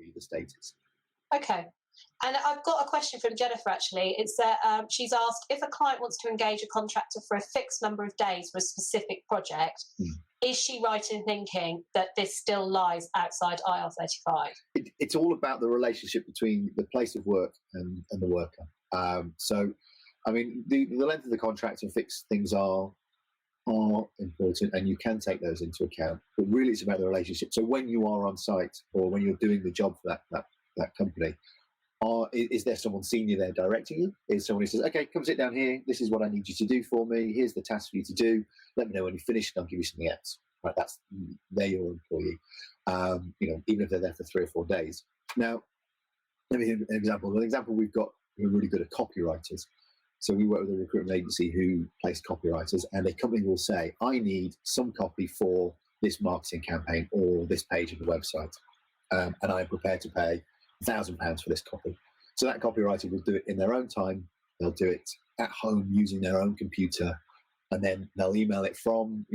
you the status. Okay. And I've got a question from Jennifer, actually. It's that she's asked, if a client wants to engage a contractor for a fixed number of days for a specific project, is she right in thinking that this still lies outside IR35? It's all about the relationship between the place of work and the worker. So, I mean, the length of the contract and fixed things are important, and you can take those into account. But really, it's about the relationship. So when you are on site or when you're doing the job for that company, is there someone senior there directing you? Is someone who says, okay, come sit down here, this is what I need you to do for me, here's the task for you to do, let me know when you finish and I'll give you something else. Right, they're your employee. Even if they're there for 3 or 4 days. Now, let me give an example. An example, we're really good at copywriters. So we work with a recruitment agency who place copywriters, and a company will say, I need some copy for this marketing campaign or this page of the website. And I am prepared to pay £1,000 for this copy. So that copywriter will do it in their own time. They'll do it at home using their own computer, and then they'll email it from,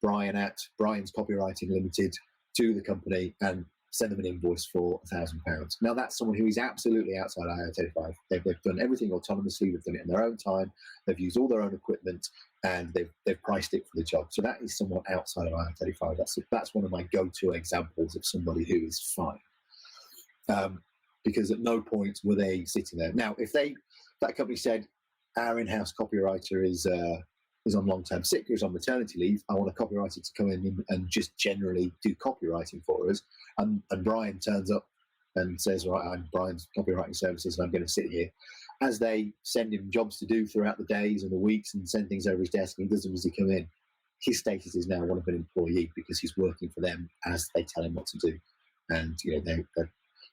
Brian at Brian's Copywriting Limited to the company and send them an invoice for £1,000. Now that's someone who is absolutely outside IR35. They've done everything autonomously. They've done it in their own time. They've used all their own equipment, and they've priced it for the job. So that is someone outside of IR35. That's one of my go-to examples of somebody who is fine. Because at no point were they sitting there. Now, if that company said, our in-house copywriter is on long-term sick or is on maternity leave, I want a copywriter to come in and just generally do copywriting for us, and Brian turns up and says, right, I'm Brian's copywriting services and I'm going to sit here. As they send him jobs to do throughout the days and the weeks and send things over his desk and he does them as he come in, his status is now one of an employee because he's working for them as they tell him what to do. And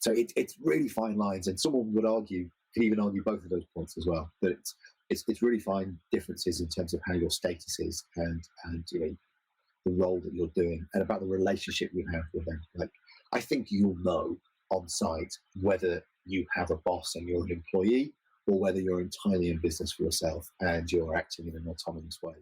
so it's really fine lines, and someone could even argue both of those points as well. But it's really fine differences in terms of how your status is and the role that you're doing and about the relationship you have with them. Like, I think you'll know on site whether you have a boss and you're an employee, or whether you're entirely in business for yourself and you're acting in an autonomous way.